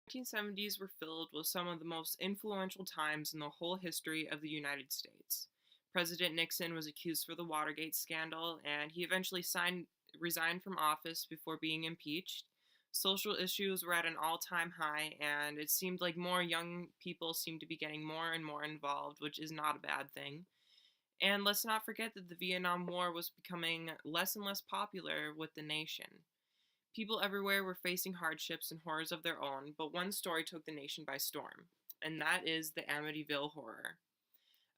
1970s were filled with some of the most influential times in the whole history of the United States. President Nixon was accused for the Watergate scandal, and he eventually resigned from office before being impeached. Social issues were at an all time high, and it seemed like more young people seemed to be getting more and more involved, which is not a bad thing. And let's not forget that the Vietnam War was becoming less and less popular with the nation. People everywhere were facing hardships and horrors of their own, but one story took the nation by storm, and that is the Amityville Horror.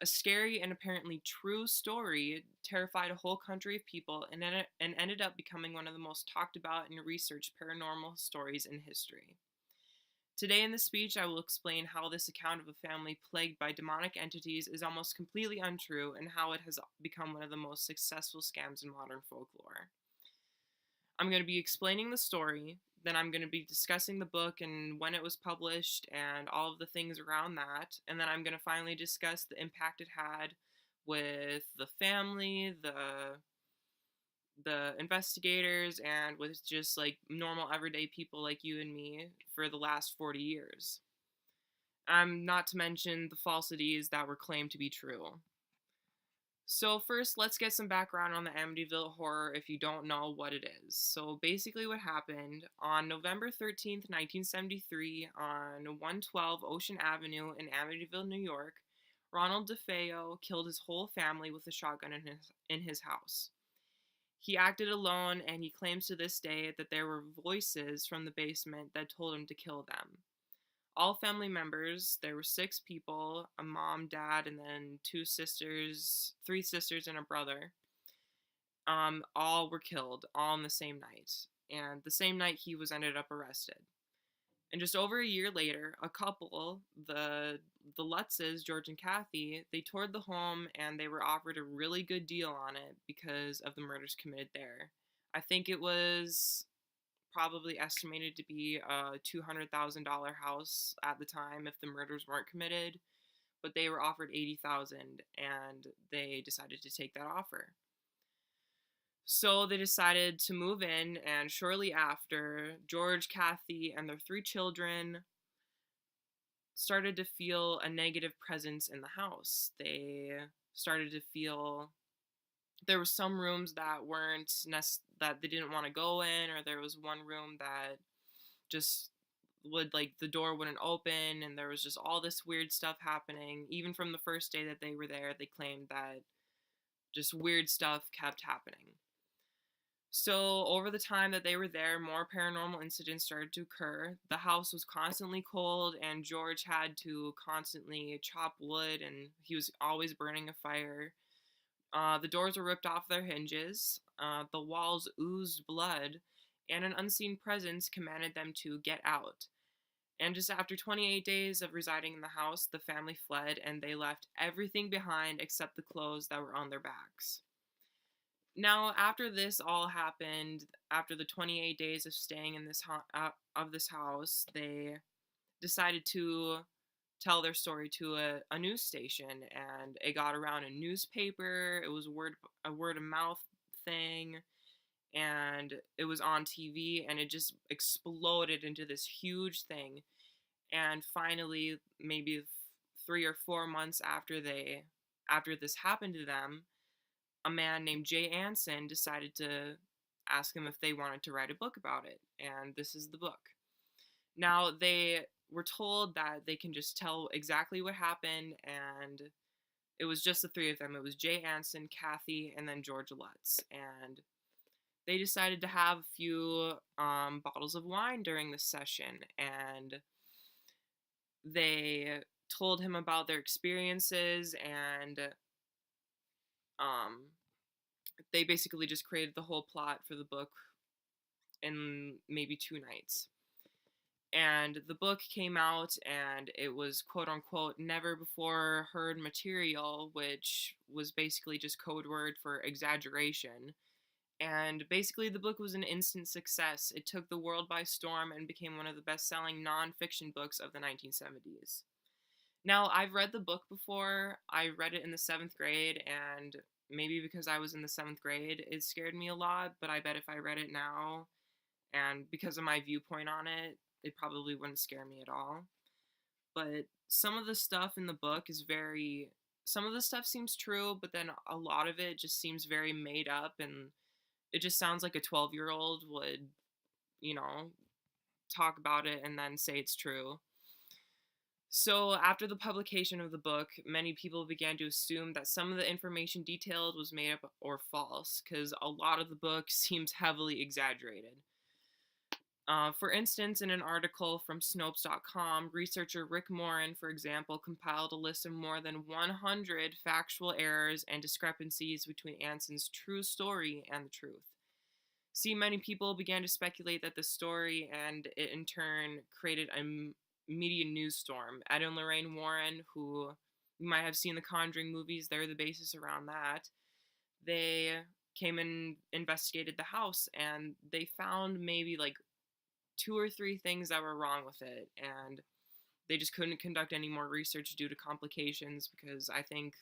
A scary and apparently true story terrified a whole country of people and ended up becoming one of the most talked about and researched paranormal stories in history. Today in this speech, I will explain how this account of a family plagued by demonic entities is almost completely untrue and how it has become one of the most successful scams in modern folklore. I'm going to be explaining the story, then I'm going to be discussing the book and when it was published and all of the things around that, and then I'm going to finally discuss the impact it had with the family, the investigators, and with just like normal everyday people like you and me for the last 40 years. Not to mention the falsities that were claimed to be true. So first, let's get some background on the Amityville Horror if you don't know what it is. So basically what happened, on November 13th, 1973, on 112 Ocean Avenue in Amityville, New York, Ronald DeFeo killed his whole family with a shotgun in his house. He acted alone, and he claims to this day that there were voices from the basement that told him to kill them. All family members, there were 6 people, a mom, dad, and then 3 sisters, and a brother. All were killed, all on the same night. And the same night he was ended up arrested. And just over a year later, a couple, the Lutzes, George and Kathy, they toured the home and they were offered a really good deal on it because of the murders committed there. I think it was probably estimated to be a $200,000 house at the time if the murders weren't committed, but they were offered $80,000 and they decided to take that offer. So they decided to move in, and shortly after, George, Kathy, and their 3 children started to feel a negative presence in the house. They started to feel there were some rooms that that they didn't want to go in, or there was one room that just would, like, the door wouldn't open, and there was just all this weird stuff happening. Even from the first day that they were there, they claimed that just weird stuff kept happening. So over the time that they were there, more paranormal incidents started to occur. The house was constantly cold, and George had to constantly chop wood, and he was always burning a fire. The doors were ripped off their hinges, the walls oozed blood, and an unseen presence commanded them to get out. And just after 28 days of residing in the house, the family fled, and they left everything behind except the clothes that were on their backs. Now, after this all happened, after the 28 days of staying in this house, they decided to tell their story to a news station, and it got around a newspaper. It was a word of mouth thing, and it was on TV, and it just exploded into this huge thing. And finally, maybe 3 or 4 months after this happened to them, a man named Jay Anson decided to ask them if they wanted to write a book about it, and this is the book. Now, they were told that they can just tell exactly what happened, and it was just the 3 of them. It was Jay Anson, Kathy, and then George Lutz, and they decided to have a few bottles of wine during this session, and they told him about their experiences, and they basically just created the whole plot for the book in maybe 2 nights. And the book came out, and it was quote-unquote never before heard material, which was basically just code word for exaggeration. And basically the book was an instant success. It took the world by storm and became one of the best-selling non-fiction books of the 1970s. Now, I've read the book before. I read it in the 7th grade, and maybe because I was in the 7th grade, it scared me a lot, but I bet if I read it now, and because of my viewpoint on it, it probably wouldn't scare me at all. But some of the stuff in the book is very some of the stuff seems true, but then a lot of it just seems very made up, and it just sounds like a 12-year-old would, you know, talk about it and then say it's true. So, after the publication of the book, many people began to assume that some of the information detailed was made up or false, because a lot of the book seems heavily exaggerated. For instance, in an article from Snopes.com, researcher Rick Moran, for example, compiled a list of more than 100 factual errors and discrepancies between Anson's true story and the truth. See, many people began to speculate that the story and it in turn created a media news storm. Ed and Lorraine Warren, who you might have seen the Conjuring movies, they're the basis around that. They came and investigated the house, and they found maybe like 2 or 3 things that were wrong with it, and they just couldn't conduct any more research due to complications because I think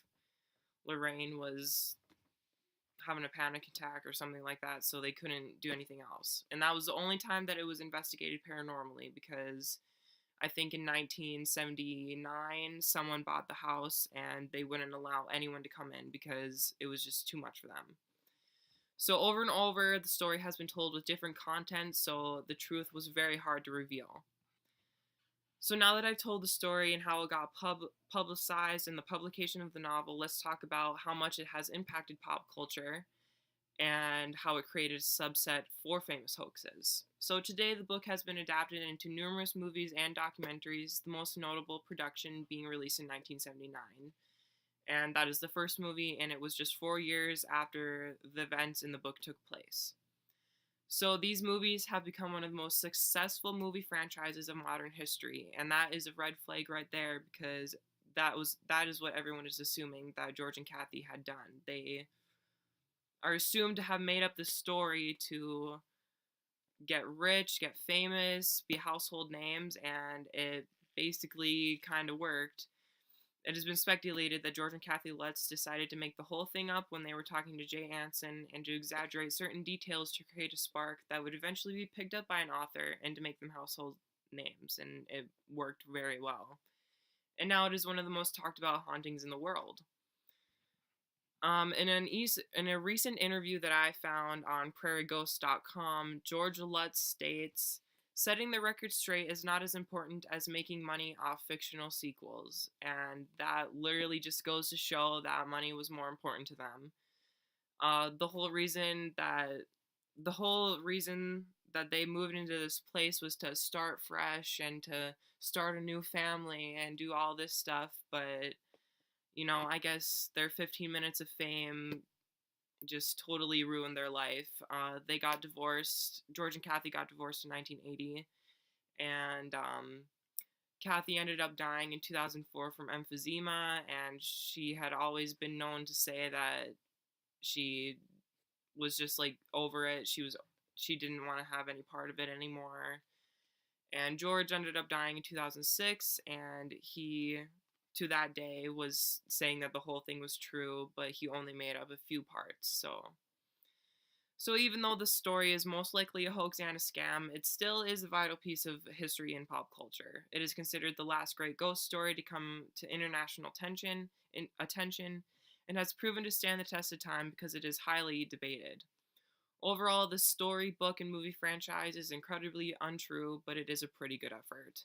Lorraine was having a panic attack or something like that, so they couldn't do anything else. And that was the only time that it was investigated paranormally, because I think in 1979 someone bought the house and they wouldn't allow anyone to come in because it was just too much for them. So over and over, the story has been told with different content, so the truth was very hard to reveal. So now that I've told the story and how it got publicized in the publication of the novel, let's talk about how much it has impacted pop culture and how it created a subset for famous hoaxes. So today, the book has been adapted into numerous movies and documentaries, the most notable production being released in 1979. And that is the first movie, and it was just 4 years after the events in the book took place. So these movies have become one of the most successful movie franchises of modern history, and that is a red flag right there, because that is what everyone is assuming that George and Kathy had done. They are assumed to have made up this story to get rich, get famous, be household names, and it basically kind of worked. It has been speculated that George and Kathy Lutz decided to make the whole thing up when they were talking to Jay Anson and to exaggerate certain details to create a spark that would eventually be picked up by an author and to make them household names, and it worked very well. And now it is one of the most talked about hauntings in the world. In a recent interview that I found on prairieghost.com, George Lutz states, "Setting the record straight is not as important as making money off fictional sequels." And that literally just goes to show that money was more important to them. The whole reason that they moved into this place was to start fresh and to start a new family and do all this stuff, but I guess their 15 minutes of fame just totally ruined their life. They got divorced. George and Kathy got divorced in 1980, and Kathy ended up dying in 2004 from emphysema, and she had always been known to say that she was just like over it. She didn't want to have any part of it anymore. And George ended up dying in 2006, and he, to that day, was saying that the whole thing was true, but he only made up a few parts. So even though the story is most likely a hoax and a scam, it still is a vital piece of history and pop culture. It is considered the last great ghost story to come to international attention, and has proven to stand the test of time because it is highly debated. Overall, the story, book, and movie franchise is incredibly untrue, but it is a pretty good effort.